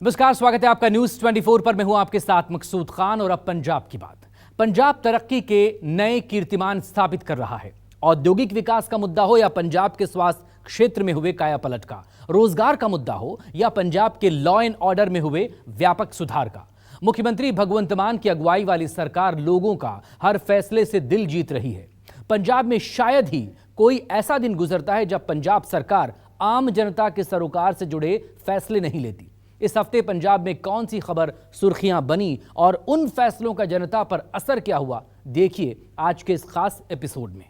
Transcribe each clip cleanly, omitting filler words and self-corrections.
नमस्कार, स्वागत है आपका न्यूज 24 पर। मैं हूं आपके साथ मकसूद खान और अब पंजाब की बात। पंजाब तरक्की के नए कीर्तिमान स्थापित कर रहा है। औद्योगिक विकास का मुद्दा हो या पंजाब के स्वास्थ्य क्षेत्र में हुए कायापलट का, रोजगार का मुद्दा हो या पंजाब के लॉ एंड ऑर्डर में हुए व्यापक सुधार का, मुख्यमंत्री भगवंत मान की अगुवाई वाली सरकार लोगों का हर फैसले से दिल जीत रही है। पंजाब में शायद ही कोई ऐसा दिन गुजरता है जब पंजाब सरकार आम जनता के सरोकार से जुड़े फैसले नहीं लेती। इस हफ्ते पंजाब में कौन सी खबर सुर्खियां बनी और उन फैसलों का जनता पर असर क्या हुआ, देखिए आज के इस खास एपिसोड में।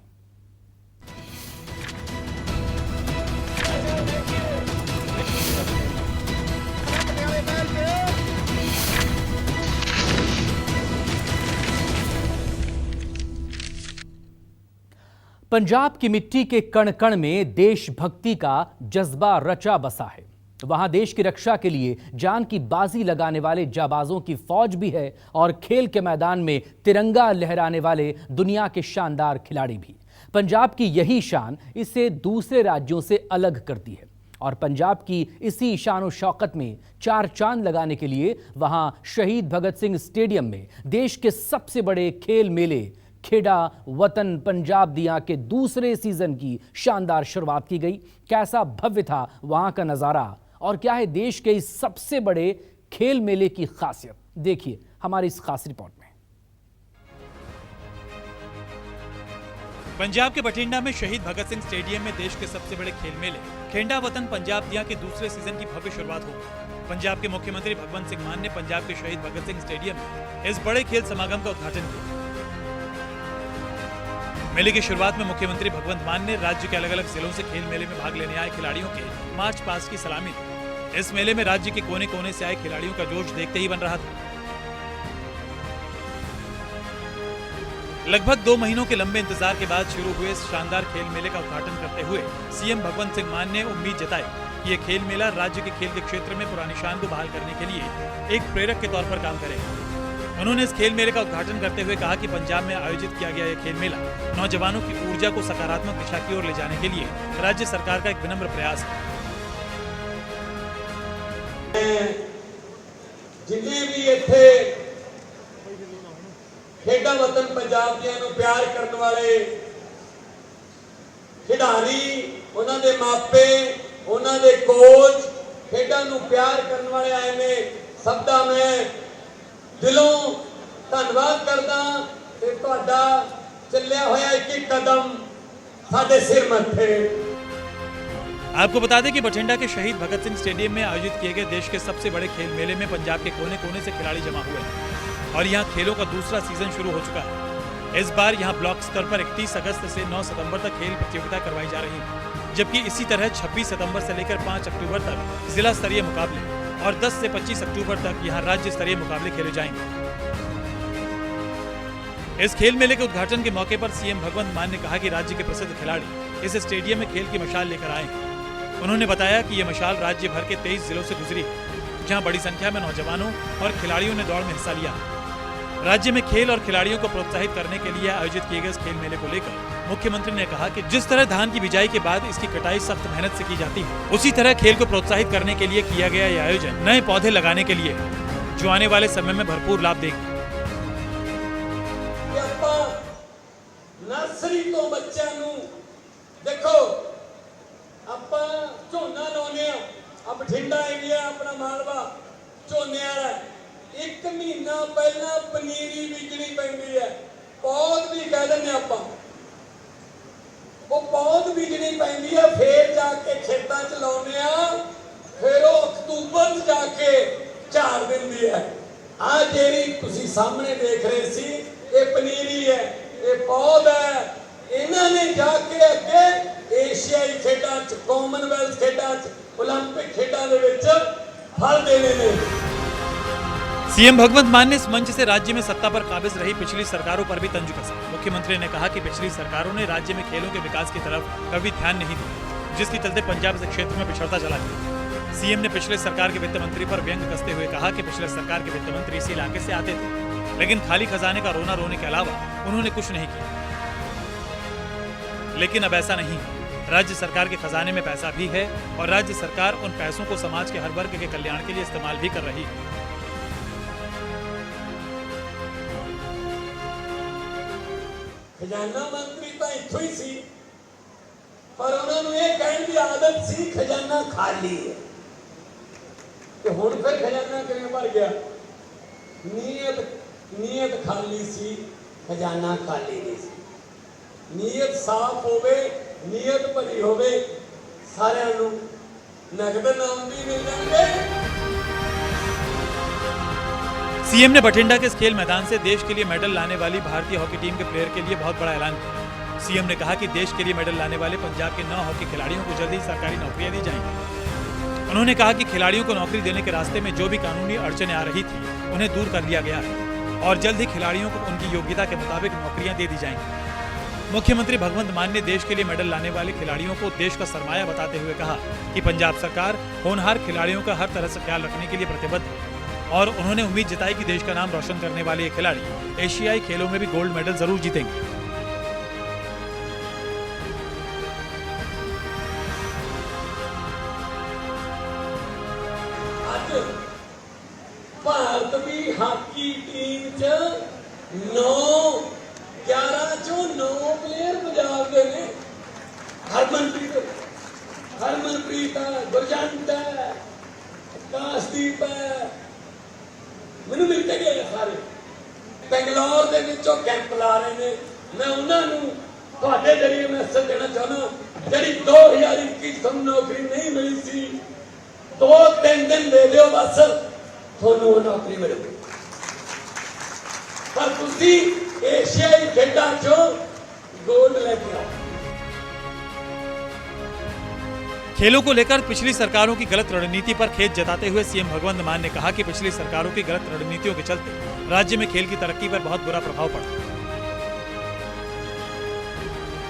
पंजाब की मिट्टी के कण कण में देशभक्ति का जज्बा रचा बसा है। वहां देश की रक्षा के लिए जान की बाजी लगाने वाले जाबाजों की फौज भी है और खेल के मैदान में तिरंगा लहराने वाले दुनिया के शानदार खिलाड़ी भी। पंजाब की यही शान इसे दूसरे राज्यों से अलग करती है और पंजाब की इसी शान और शौकत में चार चांद लगाने के लिए वहां शहीद भगत सिंह स्टेडियम में देश के सबसे बड़े खेल मेले खेड़ा वतन पंजाब दिया के दूसरे सीजन की शानदार शुरुआत की गई। कैसा भव्य था वहां का नजारा और क्या है देश के इस सबसे बड़े खेल मेले की खासियत, देखिए हमारी इस खास रिपोर्ट में। पंजाब के बठिंडा में शहीद भगत सिंह स्टेडियम में देश के सबसे बड़े खेल मेले खेड़ा वतन पंजाब दिया के दूसरे सीजन की भव्य शुरुआत हो गई। पंजाब के मुख्यमंत्री भगवंत सिंह मान ने पंजाब के शहीद भगत सिंह स्टेडियम में इस बड़े खेल समागम का उद्घाटन किया। मेले की शुरुआत में मुख्यमंत्री भगवंत मान ने राज्य के अलग अलग जिलों से खेल मेले में भाग लेने आए खिलाड़ियों के मार्च पास्ट की सलामी दी। इस मेले में राज्य के कोने कोने से आए खिलाड़ियों का जोश देखते ही बन रहा था। लगभग 2 महीनों के लंबे इंतजार के बाद शुरू हुए इस शानदार खेल मेले का उद्घाटन करते हुए सीएम भगवंत सिंह मान ने उम्मीद जताई कि यह खेल मेला राज्य के खेल के क्षेत्र में पुरानी शान को बहाल करने के लिए एक प्रेरक के तौर पर काम करेगा। उन्होंने इस खेल मेले का उद्घाटन करते हुए कहा कि पंजाब में आयोजित किया गया यह खेल मेला नौजवानों की ऊर्जा को सकारात्मक दिशा की ओर ले जाने के लिए राज्य सरकार का एक विनम्र प्रयास है। जिन्हें भी इत्थे खेड़ा वतन पंजाब दियां नूं प्यार करने वाले खिडारी, उन्हां दे मापे, उन्हां दे कोच, खेडां नूं प्यार करने वाले आए ने, सब दा मैं दिलों धन्नवाद करदा ते तुहाडा चलिया होया एक कदम साडे सिर मत्थे। आपको बता दें कि बठिंडा के शहीद भगत सिंह स्टेडियम में आयोजित किए गए देश के सबसे बड़े खेल मेले में पंजाब के कोने कोने से खिलाड़ी जमा हुए हैं और यहां खेलों का दूसरा सीजन शुरू हो चुका है। इस बार यहां ब्लॉक स्तर पर 31 अगस्त से 9 सितंबर तक खेल प्रतियोगिता करवाई जा रही है, जबकि इसी तरह 26 सितंबर से लेकर 5 अक्टूबर तक जिला स्तरीय मुकाबले और 10 से 25 अक्टूबर तक यहां राज्य स्तरीय मुकाबले खेले जाएंगे। इस खेल मेले के उद्घाटन के मौके पर सीएम भगवंत मान ने कहा कि राज्य के प्रसिद्ध खिलाड़ी इस स्टेडियम में खेल की मशाल लेकर आए हैं। उन्होंने बताया कि यह मशाल राज्य भर के 23 जिलों से गुजरी है, जहां बड़ी संख्या में नौजवानों और खिलाड़ियों ने दौड़ में हिस्सा लिया। राज्य में खेल और खिलाड़ियों को प्रोत्साहित करने के लिए आयोजित किए गए इस खेल मेले को लेकर मुख्यमंत्री ने कहा कि जिस तरह धान की बिजाई के बाद इसकी कटाई सख्त मेहनत से की जाती है, उसी तरह खेल को प्रोत्साहित करने के लिए किया गया यह आयोजन नए पौधे लगाने के लिए जो आने वाले समय में भरपूर लाभ देंगे। नर्सरी तो बच्चों नूं देखो ਆਪਾਂ ਝੋਨਾ ਲਾਉਨੇ ਆ ਬਠਿੰਡਾ ਏਰੀਆ ਆਪਣਾ ਮਾਲਵਾ ਝੋਨੇ ਵਾਲਾ 1 ਮਹੀਨਾ ਪਹਿਲਾਂ ਪਨੀਰੀ ਬੀਜਣੀ ਪੈਂਦੀ ਹੈ। ਪੌਦ ਵੀ ਕਹਿ ਦਿੰਦੇ ਆਪਾਂ, ਉਹ ਪੌਦ ਬੀਜਣੀ ਪੈਂਦੀ ਹੈ, ਫੇਰ ਜਾ ਕੇ ਖੇਤਾਂ 'ਚ ਲਾਉਨੇ ਆ, ਫਿਰ ਉਹ ਅਕਤੂਬਰ 'ਚ ਜਾ ਕੇ ਝਾੜ ਦਿੰਦੀ ਹੈ। ਆ ਜਿਹੜੀ ਤੁਸੀਂ ਸਾਹਮਣੇ ਦੇਖ ਰਹੇ ਸੀ ਇਹ ਪਨੀਰੀ ਹੈ, ਇਹ ਪੌਦ ਹੈ। ਇਹਨਾਂ ਨੇ ਜਾ ਕੇ ਅੱਗੇ एशियाई खेडां च, कॉमनवेल्थ खेडां च, ओलंपिक खेडां दे विच फल देने ने। सीएम भगवंत मान ने इस मंच से राज्य में सत्ता पर काबिज रही पिछली सरकारों पर भी तंज कसा। मुख्यमंत्री ने कहा कि पिछली सरकारों ने राज्य में खेलों के विकास की तरफ कभी ध्यान नहीं दिया, जिसके चलते पंजाब इस क्षेत्र में पिछड़ता चला गया। सीएम ने पिछले सरकार के वित्त मंत्री पर व्यंग कसते हुए कहा कि पिछले सरकार के वित्त मंत्री इसी इलाके से आते थे, लेकिन खाली खजाने का रोना रोने के अलावा उन्होंने कुछ नहीं किया। लेकिन अब ऐसा नहीं, राज्य सरकार के खजाने में पैसा भी है और राज्य सरकार उन पैसों को समाज के हर वर्ग के कल्याण के लिए इस्तेमाल भी कर रही है। खजाना मंत्री तो इत्थों ही सी, पर उन्होंने ये कहने की आदत सी खजाना खाली है कि हुण फिर खजाना किवें भर गया। नीयत खाली सी, खजाना खाली नहीं सी। नीयत साफ होवे, नीयत भरी होवे, सारिਆਂ ਨੂੰ नगद नाम भी मिल जाएंगे। सीएम ने बठिंडा के इस खेल मैदान से देश के लिए मेडल लाने वाली भारतीय हॉकी टीम के प्लेयर के लिए बहुत बड़ा ऐलान किया। सीएम ने कहा कि देश के लिए मेडल लाने वाले पंजाब के 9 हॉकी खिलाड़ियों को जल्द ही सरकारी नौकरियां दी जाएंगी। उन्होंने कहा कि खिलाड़ियों को नौकरी देने के रास्ते में जो भी कानूनी अड़चनें आ रही थी उन्हें दूर कर लिया गया है और जल्द ही खिलाड़ियों को उनकी योग्यता के मुताबिक नौकरियां दे दी जाएंगी। मुख्यमंत्री भगवंत मान ने देश के लिए मेडल लाने वाले खिलाड़ियों को देश का सरमाया बताते हुए कहा कि पंजाब सरकार होनहार खिलाड़ियों का हर तरह से ख्याल रखने के लिए प्रतिबद्ध है और उन्होंने उम्मीद जताई कि देश का नाम रोशन करने वाले ये खिलाड़ी एशियाई खेलों में भी गोल्ड मेडल जरूर जीतेंगे। आज भारत की हॉकी टीम च 11 चों 9 प्लेयर पंजाब के ने। हरमनप्रीत है, गुरजंट है, काशदीप है, मैनू मिलते गए सारे बेंगलोर के विचों कैंप ला रहे हैं। मैं उन्होंने तुहाडे जरिए मैसेज देना चाहना, जी 2021 तुम नौकरी नहीं मिली सी, 2-3 दिन दे दो बस थोनू नौकरी मिलेगी। पर तुसी एशियाई खेडा चो गोल्ड लेके आओ। खेलों को लेकर पिछली सरकारों की गलत रणनीति पर खेद जताते हुए सीएम भगवंत मान ने कहा कि पिछली सरकारों की गलत रणनीतियों के चलते राज्य में खेल की तरक्की पर बहुत बुरा प्रभाव पड़ा।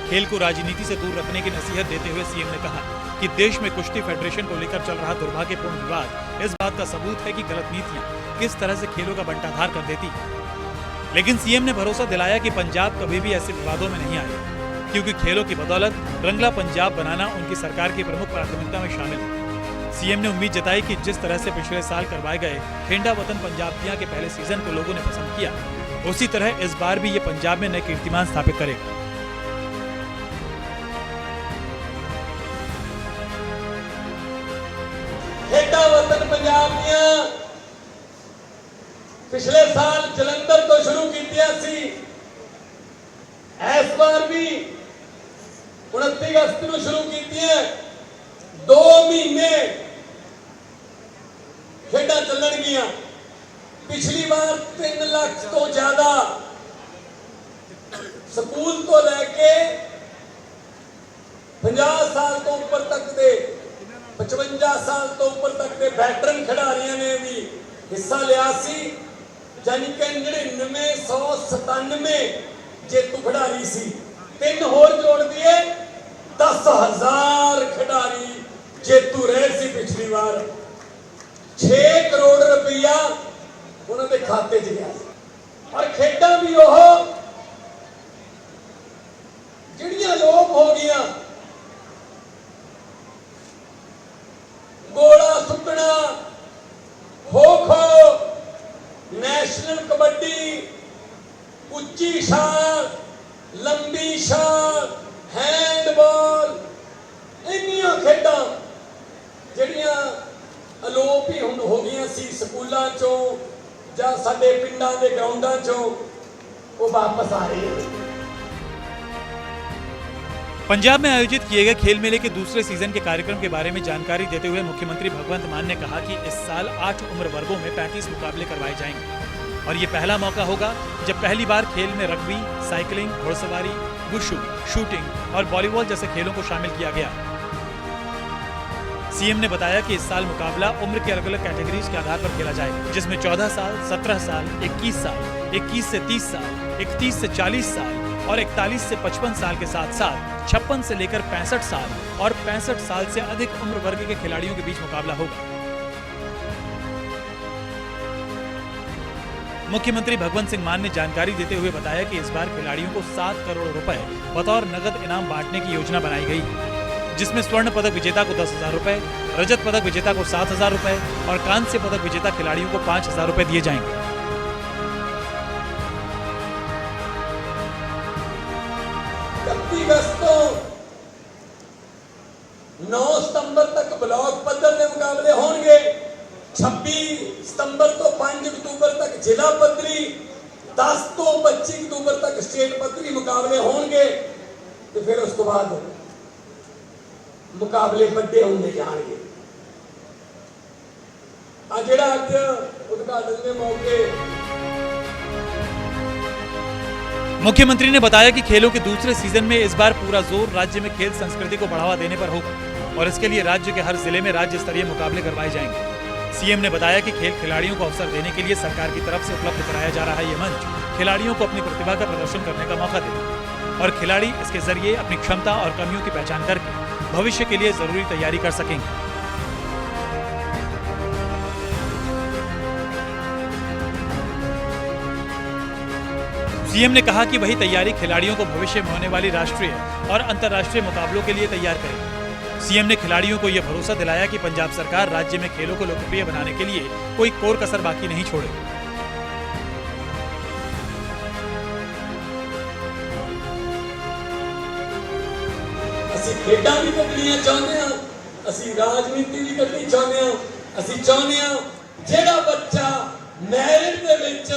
खेल को राजनीति से दूर रखने की नसीहत देते हुए सीएम ने कहा कि देश में कुश्ती फेडरेशन को लेकर चल रहा दुर्भाग्यपूर्ण विवाद इस बात का सबूत है कि गलत नीतियां किस तरह से खेलों का बंटाधार कर देती है। लेकिन सीएम ने भरोसा दिलाया कि पंजाब कभी भी ऐसे विवादों में नहीं आएगा क्योंकि खेलों की बदौलत रंगला पंजाब बनाना उनकी सरकार की प्रमुख प्राथमिकता में शामिल है। सीएम ने उम्मीद जताई कि जिस तरह से पिछले साल करवाए गए खेंडा वतन पंजाबियां के पहले सीजन को लोगों ने पसंद किया, उसी तरह इस बार भी ये पंजाब में नए कीर्तिमान स्थापित करेगा। खेंडा वतन पंजाबियां पिछले साल जलंधर तो शुरू की सी, इस बार भी 29 अगस्त को शुरू की। 2 महीने खेडा चलणगियां। पिछली बार 3 लाख तो ज्यादा स्कूल तो लैके 50 साल तो ऊपर तक दे 55 साल तो ऊपर तक के वेटरन खिडारियों ने भी हिस्सा लिया सी। यानी कि 9997 जेतू खिडारी सी। 3 होर जोड़ दिए 10,000 खिडारी जेतू रहे सी। पिछली बार 6 करोड़ रुपया उन्होंने खाते च गया और खेडा भी जिहड़ियां लोप हो गया, गोला सुट्टना, खो खो, नेशनल कबड्डी, उच्ची छाल, लंबी छाल, हैंडबॉल, इन्नियां खेडां जिहड़ियां अलोप ही हुण हो गई सी स्कूलों चों जां साडे पिंडां दे ग्राउंडां चों, वो वापस आ रही है। पंजाब में आयोजित किए गए खेल मेले के दूसरे सीजन के कार्यक्रम के बारे में जानकारी देते हुए मुख्यमंत्री भगवंत मान ने कहा कि इस साल 8 उम्र वर्गों में 35 मुकाबले करवाए जाएंगे और ये पहला मौका होगा जब पहली बार खेल में रग्बी, साइकिलिंग, घुड़सवारी, वुशु, शूटिंग और वॉलीबॉल जैसे खेलों को शामिल किया गया। सीएम ने बताया कि इस साल मुकाबला उम्र के अलग अलग कैटेगरीज के आधार पर खेला जाएगा, जिसमें 14 साल, 17 साल, 21 साल, 21 से 30 साल, 31 से 40 साल और 41 से 55 साल के साथ साथ 56 से लेकर 65 साल और 65 साल से अधिक उम्र वर्ग के खिलाड़ियों के बीच मुकाबला होगा। मुख्यमंत्री भगवंत सिंह मान ने जानकारी देते हुए बताया कि इस बार खिलाड़ियों को 7 करोड़ रुपए बतौर नगद इनाम बांटने की योजना बनाई गई। जिसमें स्वर्ण पदक विजेता को 10,000 रुपए, रजत पदक विजेता को 7,000 रुपए और कांस्य पदक विजेता खिलाड़ियों को 5,000 रुपए दिए जाएंगे। अगस्त 9 सितंबर तक ब्लॉक पद्धर के मुकाबले होंगे, 26 सितंबर तो 5 अक्तूबर तक जिला पद्धरी, 10 तो 25 अक्तूबर तक स्टेट पद्धरी मुकाबले होंगे, तो फिर उसके बाद मुकाबले बड़े होंगे जाएंगे। जिहड़ा अज उद्घाटन के मौके मुख्यमंत्री ने बताया कि खेलों के दूसरे सीजन में इस बार पूरा जोर राज्य में खेल संस्कृति को बढ़ावा देने पर होगा और इसके लिए राज्य के हर जिले में राज्य स्तरीय मुकाबले करवाए जाएंगे। सीएम ने बताया कि खेल खिलाड़ियों को अवसर देने के लिए सरकार की तरफ से उपलब्ध कराया जा रहा है ये मंच खिलाड़ियों को अपनी प्रतिभा का प्रदर्शन करने का मौका देगा और खिलाड़ी इसके जरिए अपनी क्षमता और कमियों की पहचान करके भविष्य के लिए जरूरी तैयारी कर सकेंगे। सीएम ने कहा कि वही तैयारी खिलाड़ियों को भविष्य में होने वाली राष्ट्रीय और अंतर्राष्ट्रीय मुकाबलों के लिए तैयार करेगी। सीएम ने खिलाड़ियों को यह भरोसा दिलाया कि पंजाब सरकार राज्य में खेलों को लोकप्रिय बनाने के लिए कोई कोर कसर बाकी नहीं छोड़ेगी। ਅਸੀਂ ਖੇਡਾਂ ਵੀ ਕੱਢਣੀਆਂ ਚਾਹੁੰਦੇ ਹਾਂ, ਅਸੀਂ ਰਾਜਨੀਤੀ ਵੀ ਕੱਢਣੀ ਚਾਹੁੰਦੇ ਹਾਂ। ਅਸੀਂ ਚਾਹੁੰਦੇ ਹਾਂ ਜਿਹੜਾ ਬੱਚਾ ਮੈਰਿਟ ਦੇ ਵਿੱਚ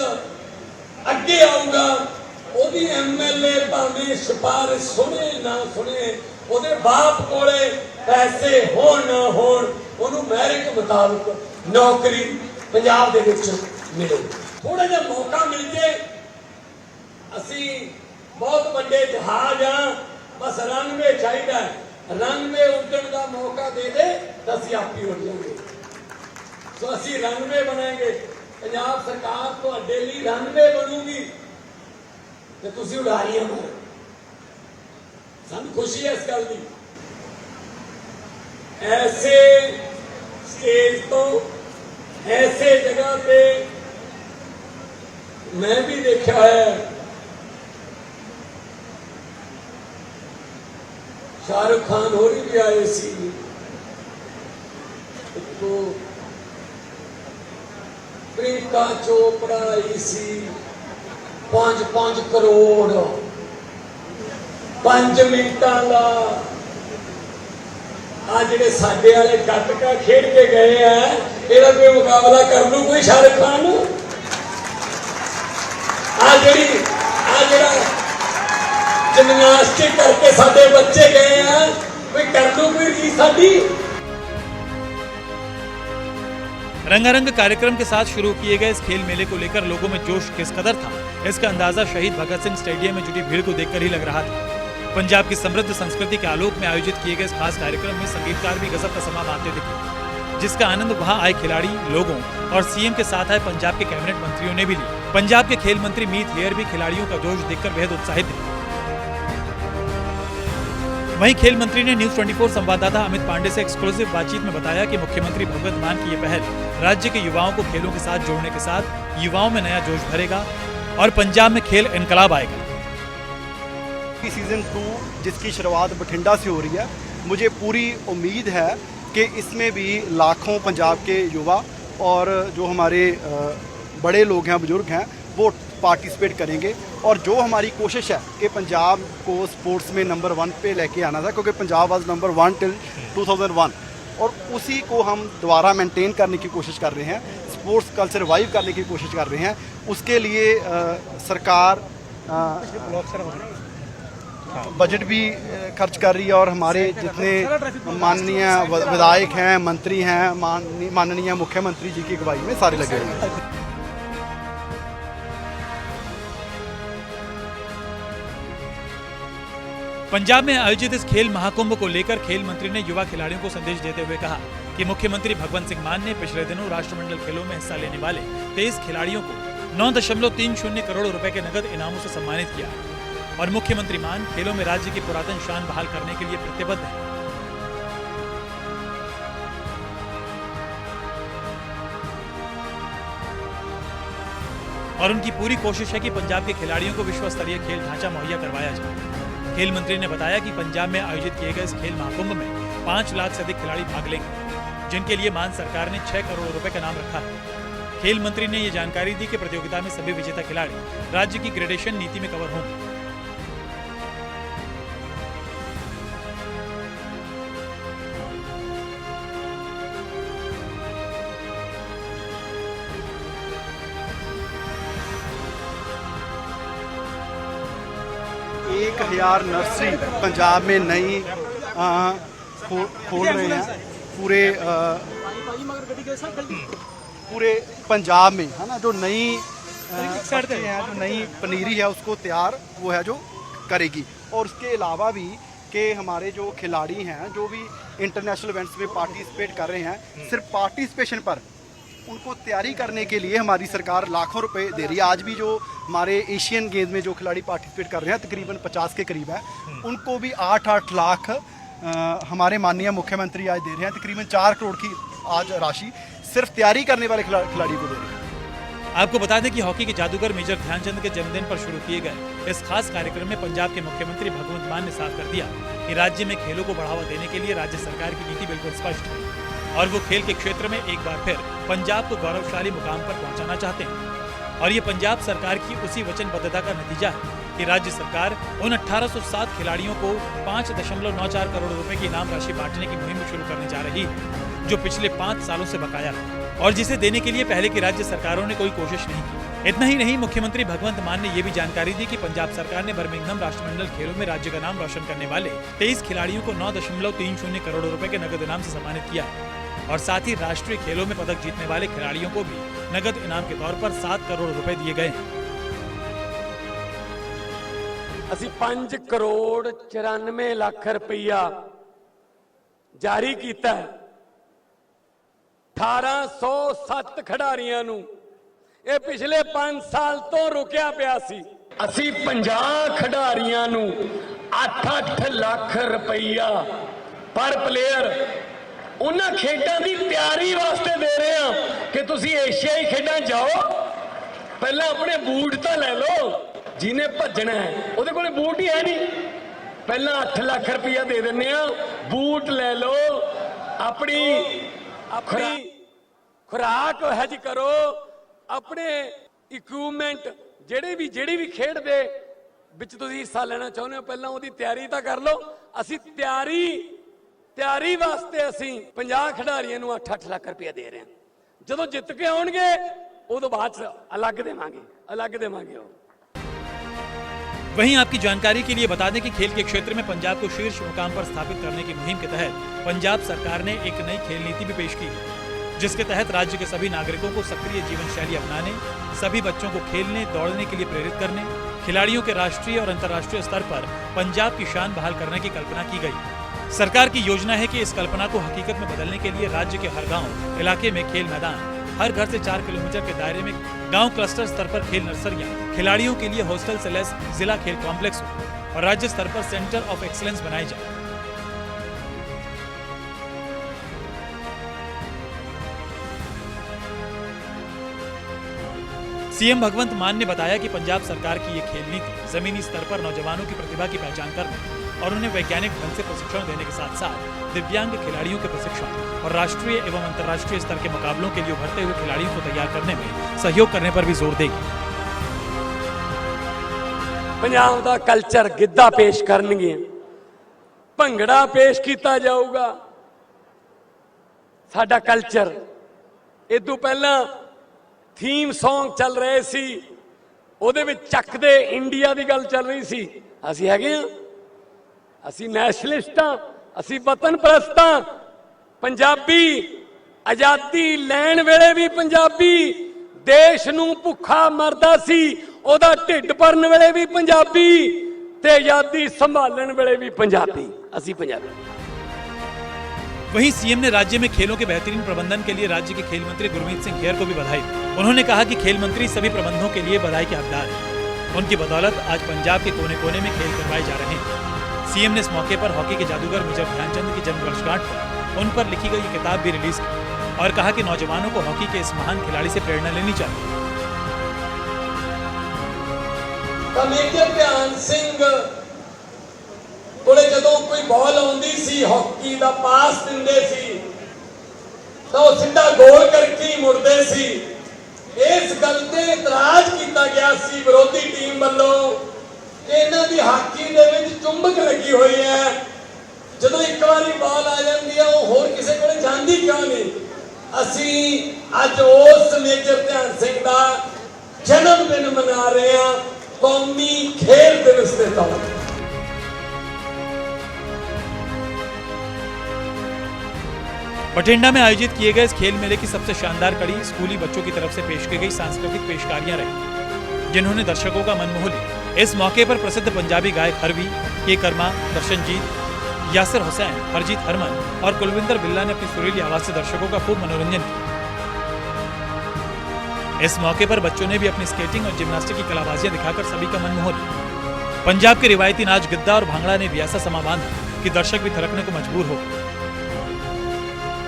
ਅੱਗੇ ਆਊਗਾ ਉਹਦੀ ਐਮਐਲਏ ਭਾਵੇਂ ਸਿਫਾਰਿਸ਼ ਸੁਣੇ ਨਾ ਸੁਣੇ, ਉਹਦੇ ਬਾਪ ਕੋਲੇ ਪੈਸੇ ਹੋਣ ਨਾ ਹੋਣ, ਉਹਨੂੰ ਮੈਰਿਟ ਮੁਤਾਬਕ ਨੌਕਰੀ ਪੰਜਾਬ ਦੇ ਵਿੱਚ ਮਿਲੇ। ਥੋੜਾ ਜਿਹਾ ਮੌਕਾ ਮਿਲ ਜੇ, ਅਸੀਂ ਬਹੁਤ ਵੱਡੇ ਜਹਾਜ਼ ਆ, बस रनवे चाहिए, रनवे उड़न का मौका दे दे तो असं आप ही उड़ जाएंगे। तो असं रनवे बनेंगे, पंजाब सरकार तो डेली रनवे बनूगी तो तुम उड़ारियां मारो। सन खुशी है इस गल की। ऐसे स्टेज तो ऐसे जगह पे मैं भी देखा है, शाहरुख खान होरी भी आए सी, तो प्रियंका चोपड़ा आई सी, 5-5 करोड़ 5 मिनटां दा आ जिहड़े साडे वाले गटका खेड के गए हैं, इहदा कोई मुकाबला कर लू कोई शाहरुख खान? आ जिहड़ा जिम्नास्टिक करके साडे बच्चे गए हैं, कोई कर लू कोई रीस साडी? रंगारंग कार्यक्रम के साथ शुरू किए गए इस खेल मेले को लेकर लोगों में जोश किस कदर था, इसका अंदाजा शहीद भगत सिंह स्टेडियम में जुटी भीड़ को देखकर ही लग रहा था। पंजाब की समृद्ध संस्कृति के आलोक में आयोजित किए गए इस खास कार्यक्रम में संगीतकार भी गजब का समा मारते दिखे, जिसका आनंद वहां आए खिलाड़ी, लोगों और सीएम के साथ आए पंजाब के कैबिनेट मंत्रियों ने भी लिया। पंजाब के खेल मंत्री मीत हेयर भी खिलाड़ियों का जोश देखकर बेहद उत्साहित थे। वहीं खेल मंत्री ने न्यूज 24 संवाददाता अमित पांडे से एक्सक्लूसिव बातचीत में बताया कि मुख्यमंत्री भगवंत मान की ये पहल राज्य के युवाओं को खेलों के साथ जोड़ने के साथ युवाओं में नया जोश भरेगा और पंजाब में खेल इनकलाब आएगा। सीजन 2 जिसकी शुरुआत बठिंडा से हो रही है, मुझे पूरी उम्मीद है कि इसमें भी लाखों पंजाब के युवा और जो हमारे बड़े लोग हैं, बुजुर्ग हैं, वो पार्टिसिपेट करेंगे। और जो हमारी कोशिश है कि पंजाब को स्पोर्ट्स में नंबर 1 पे लेके आना था, क्योंकि पंजाब वाज नंबर 1 टिल 2001, और उसी को हम दोबारा मेंटेन करने की कोशिश कर रहे हैं, स्पोर्ट्स कल्चर रिवाइव करने की कोशिश कर रहे हैं। उसके लिए सरकार बजट भी खर्च कर रही है और हमारे जितने माननीय विधायक हैं, मंत्री हैं, माननीय मुख्यमंत्री जी की अगुवाई में सारे लगे हुए हैं। पंजाब में आयोजित इस खेल महाकुंभ को लेकर खेल मंत्री ने युवा खिलाड़ियों को संदेश देते हुए कहा कि मुख्यमंत्री भगवंत सिंह मान ने पिछले दिनों राष्ट्रमंडल खेलों में हिस्सा लेने वाले 23 खिलाड़ियों को 9.30 करोड़ रुपए के नगद इनामों से सम्मानित किया और मुख्यमंत्री मान खेलों में राज्य की पुरातन शान बहाल करने के लिए प्रतिबद्ध है। और उनकी पूरी कोशिश है कि पंजाब के खिलाड़ियों को विश्व स्तरीय खेल ढांचा मुहैया करवाया जाए। खेल मंत्री ने बताया कि पंजाब में आयोजित किए गए इस खेल महाकुंभ में 5 लाख से अधिक खिलाड़ी भाग लेंगे, जिनके लिए मान सरकार ने 6 करोड़ रुपए का नाम रखा है। खेल मंत्री ने ये जानकारी दी कि प्रतियोगिता में सभी विजेता खिलाड़ी राज्य की ग्रेडेशन नीति में कवर होंगे। एक 1000 नर्सरी पंजाब में नई खोल रहे हैं पूरे पंजाब में, है ना। जो नई सड़कें हैं, जो नई पनीरी है, उसको तैयार वो है जो करेगी। और उसके अलावा भी कि हमारे जो खिलाड़ी हैं जो भी इंटरनेशनल इवेंट्स में पार्टिसिपेट कर रहे हैं, सिर्फ पार्टिसिपेशन पर उनको तैयारी करने के लिए हमारी सरकार लाखों रुपए दे रही है। आज भी जो हमारे एशियन गेम्स में जो खिलाड़ी पार्टिसिपेट कर रहे हैं, तकरीबन 50 के करीब है, उनको भी 8-8 लाख हमारे माननीय मुख्यमंत्री आज दे रहे हैं। तकरीबन 4 करोड़ की आज राशि सिर्फ तैयारी करने वाले खिलाड़ी को दे रहे हैं। आपको बता दें कि हॉकी के जादूगर मेजर ध्यानचंद के जन्मदिन पर शुरू किए गए इस खास कार्यक्रम में पंजाब के मुख्यमंत्री भगवंत मान ने साफ कर दिया कि राज्य में खेलों को बढ़ावा देने के लिए राज्य सरकार की नीति बिल्कुल स्पष्ट है और वो खेल के क्षेत्र में एक बार फिर पंजाब को गौरवशाली मुकाम पर पहुंचाना चाहते हैं। और ये पंजाब सरकार की उसी वचनबद्धता का नतीजा है कि राज्य सरकार उन 1807 खिलाड़ियों को 5.94 करोड़ रुपए की इनाम राशि बांटने की मुहिम शुरू करने जा रही है, जो पिछले 5 सालों से बकाया है और जिसे देने के लिए पहले की राज्य सरकारों ने कोई कोशिश नहीं की। इतना ही नहीं, मुख्यमंत्री भगवंत मान ने ये भी जानकारी दी कि पंजाब सरकार ने बर्मिंघम राष्ट्रमंडल खेलों में राज्य का नाम रोशन करने वाले 23 खिलाड़ियों को 9.30 करोड़ रुपए के नगद इनाम से सम्मानित किया और साथ ही राष्ट्रीय खेलों में पदक जीतने वाले खिलाड़ियों को भी नगद इनाम के तौर पर 7 करोड़ रुपए दिए गए हैं। ਅਸੀਂ 5 ਕਰੋੜ 94 ਲੱਖ ਰੁਪਈਆ ਜਾਰੀ ਕੀਤਾ ਹੈ 1807 ਖਿਡਾਰੀਆਂ ਨੂੰ। ਇਹ ਪਿਛਲੇ 5 ਸਾਲ ਤੋਂ ਰੁਕਿਆ ਪਿਆ ਸੀ। ਅਸੀਂ 50 ਖਿਡਾਰੀਆਂ ਨੂੰ 8-8 ਲੱਖ ਰੁਪਈਆ ਪਰ ਪਲੇਅਰ ਉਹਨਾਂ ਖੇਡਾਂ ਦੀ ਤਿਆਰੀ ਵਾਸਤੇ ਦੇ ਰਹੇ ਹਾਂ ਕਿ ਤੁਸੀਂ ਏਸ਼ੀਆਈ ਖੇਡਾਂ ਜਾਓ, ਪਹਿਲਾਂ ਆਪਣੇ ਬੂਟ ਤਾਂ ਲੈ ਲਓ। ਜਿਹਨੇ ਭੱਜਣਾ ਹੈ ਉਹਦੇ ਕੋਲੇ ਬੂਟ ਹੀ ਹੈ ਨਹੀਂ, ਪਹਿਲਾਂ 8 ਲੱਖ ਰੁਪਈਆ ਦੇ ਦਿੰਨੇ ਆ, ਬੂਟ ਲੈ ਲਓ, ਆਪਣੀ ਖੁਰਾਕ ਹੈ ਜੀ ਕਰੋ, ਆਪਣੇ ਇਕਵਿਪਮੈਂਟ ਜਿਹੜੀ ਵੀ ਖੇਡ ਦੇ ਵਿੱਚ ਤੁਸੀਂ ਹਿੱਸਾ ਲੈਣਾ ਚਾਹੁੰਦੇ ਹੋ ਪਹਿਲਾਂ ਉਹਦੀ ਤਿਆਰੀ ਤਾਂ ਕਰ ਲਓ। ਅਸੀਂ ਤਿਆਰੀ ਵਾਸਤੇ ਅਸੀਂ 50 ਖਿਡਾਰੀਆਂ ਨੂੰ 8-8 ਲੱਖ ਰੁਪਈਆ ਦੇ ਰਹੇ ਹਾਂ। ਜਦੋਂ ਜਿੱਤ ਕੇ ਆਉਣਗੇ ਉਦੋਂ ਬਾਅਦ ਅਲੱਗ ਦੇਵਾਂਗੇ ਉਹ। वहीं आपकी जानकारी के लिए बता दें कि खेल के क्षेत्र में पंजाब को शीर्ष मुकाम पर स्थापित करने की मुहिम के तहत पंजाब सरकार ने एक नई खेल नीति भी पेश की है, जिसके तहत राज्य के सभी नागरिकों को सक्रिय जीवन शैली अपनाने, सभी बच्चों को खेलने दौड़ने के लिए प्रेरित करने, खिलाड़ियों के राष्ट्रीय और अंतर्राष्ट्रीय स्तर पर पंजाब की शान बहाल करने की कल्पना की गई। सरकार की योजना है कि इस कल्पना को हकीकत में बदलने के लिए राज्य के हर गाँव इलाके में खेल मैदान, हर घर से 4 किलोमीटर के दायरे में गांव क्लस्टर स्तर पर खेल नर्सरियां, खिलाड़ियों के लिए हॉस्टल से लैस जिला खेल कॉम्प्लेक्स हो और राज्य स्तर पर सेंटर ऑफ एक्सीलेंस बनाए जाए। सीएम भगवंत मान ने बताया कि पंजाब सरकार की ये खेल नीति जमीनी स्तर पर नौजवानों की प्रतिभा की पहचान करने और उन्हें वैज्ञानिक ढंग से प्रशिक्षण देने के साथ साथ दिव्यांग खिलाड़ियों के प्रशिक्षण और राष्ट्रीय एवं अंतर्राष्ट्रीय स्तर के मुकाबलों के लिए उभरते हुए खिलाड़ियों को तैयार करने में सहयोग करने पर भी जोर देगी। ਪੰਜਾਬ ਦਾ ਕਲਚਰ ਗਿੱਧਾ ਪੇਸ਼ ਕਰਨਗੇ, ਭੰਗੜਾ ਪੇਸ਼ ਕੀਤਾ ਜਾਊਗਾ। ਸਾਡਾ ਕਲਚਰ ਇਦੋਂ ਪਹਿਲਾਂ ਥੀਮ Song ਚੱਲ ਰਹੇ ਸੀ, ਉਹਦੇ ਵਿੱਚ ਚੱਕ ਦੇ ਇੰਡੀਆ ਦੀ ਗੱਲ ਚੱਲ ਰਹੀ ਸੀ। ਅਸੀਂ ਹੈਗੇ ਆ, ਅਸੀਂ ਨੈਸ਼ਨਲਿਸਟ ਆ, ਅਸੀਂ ਵਤਨ ਪ੍ਰਸਤ ਆ। ਪੰਜਾਬੀ ਆਜ਼ਾਦੀ ਲੈਣ ਵੇਲੇ ਵੀ ਪੰਜਾਬੀ, ਦੇਸ਼ ਨੂੰ ਭੁੱਖਾ ਮਰਦਾ ਸੀ ਉਹਦਾ ਢਿੱਡ ਭਰਨ ਵੇਲੇ ਵੀ ਪੰਜਾਬੀ, ਤੇ ਆਜ਼ਾਦੀ ਸੰਭਾਲਣ ਵੇਲੇ भी पंजाबी, ਅਸੀਂ ਪੰਜਾਬੀ। वहीं सीएम ने राज्य में खेलों के बेहतरीन प्रबंधन के लिए राज्य के खेल मंत्री गुरमीत सिंह खेर को भी बधाई। उन्होंने कहा कि खेल मंत्री सभी प्रबंधों के लिए बधाई के हकदार हैं। उनकी बदौलत आज पंजाब के कोने कोने में खेल करवाए जा रहे हैं। सीएम ने इस मौके पर हॉकी के जादूगर मेजर ध्यानचंद की जन्म वर्षगांठ पर उन पर लिखी गई किताब भी रिलीज की और कहा कि नौजवानों को हॉकी के इस महान खिलाड़ी से प्रेरणा लेनी चाहिए। मेजर ध्यान सिंह ਕੋਲੇ ਜਦੋਂ ਕੋਈ ਬਾਲ ਆਉਂਦੀ ਸੀ ਹਾਕੀ ਦਾ ਪਾਸ ਦਿੰਦੇ ਸੀ ਤਾਂ ਉਹ ਸਿੱਧਾ ਗੋਲ ਕਰਕੇ ਹੀ ਮੁੜਦੇ ਸੀ। ਇਸ ਗੱਲ ਤੇ ਇਤਰਾਜ਼ ਕੀਤਾ ਗਿਆ ਸੀ ਵਿਰੋਧੀ ਟੀਮ ਵੱਲੋਂ ਕਿ ਇਹਨਾਂ ਦੀ ਹਾਕੀ ਦੇ ਵਿੱਚ ਚੁੰਬਕ ਲੱਗੀ ਹੋਈ ਹੈ, ਜਦੋਂ ਇੱਕ ਵਾਰੀ ਬਾਲ ਆ ਜਾਂਦੀ ਹੈ ਉਹ ਹੋਰ ਕਿਸੇ ਕੋਲੇ ਜਾਂਦੀ ਕਿਉਂ ਨਹੀਂ। ਅਸੀਂ ਅੱਜ ਉਸ ਮੇਜਰ ਧਿਆਨ ਸਿੰਘ ਦਾ ਜਨਮ ਦਿਨ ਮਨਾ ਰਹੇ ਹਾਂ ਕੌਮੀ ਖੇਲ ਦਿਵਸ ਦੇ ਤੌਰ ਤੇ। बठिंडा में आयोजित किए गए इस खेल मेले की सबसे शानदार कड़ी स्कूली बच्चों की तरफ से पेश की गई सांस्कृतिक पेशकारियां रही, जिन्होंने दर्शकों का मन मोह लिया। इस मौके पर प्रसिद्ध पंजाबी गायक हरवी, के कर्मा, दर्शनजीत, यासिर हुसैन, हरजीत हरमन और कुलविंदर बिल्ला ने अपनी सुरीली आवाज से दर्शकों का खूब मनोरंजन किया। इस मौके पर बच्चों ने भी अपनी स्केटिंग और जिम्नास्टिक की कलाबाजियां दिखाकर सभी का मन मोह लिया। पंजाब के रिवायती नाच गिद्दा और भांगड़ा ने भी ऐसा समा बांधा कि दर्शक भी थिरकने को मजबूर हो गए।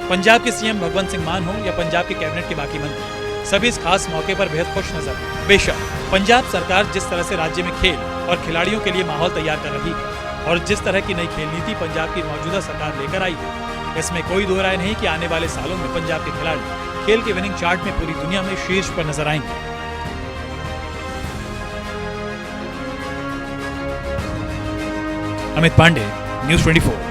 पंजाब के सीएम भगवंत सिंह मान हो या पंजाब के कैबिनेट के बाकी मंत्री, सभी इस खास मौके पर बेहद खुश नजर आए। बेशक पंजाब सरकार जिस तरह से राज्य में खेल और खिलाड़ियों के लिए माहौल तैयार कर रही है और जिस तरह की नई खेल नीति पंजाब की मौजूदा सरकार लेकर आई है, इसमें कोई दो राय नहीं कि आने वाले सालों में पंजाब के खिलाड़ी खेल के विनिंग चार्ट में पूरी दुनिया में शीर्ष पर नजर आएंगे। अमित पांडे, न्यूज़ 24।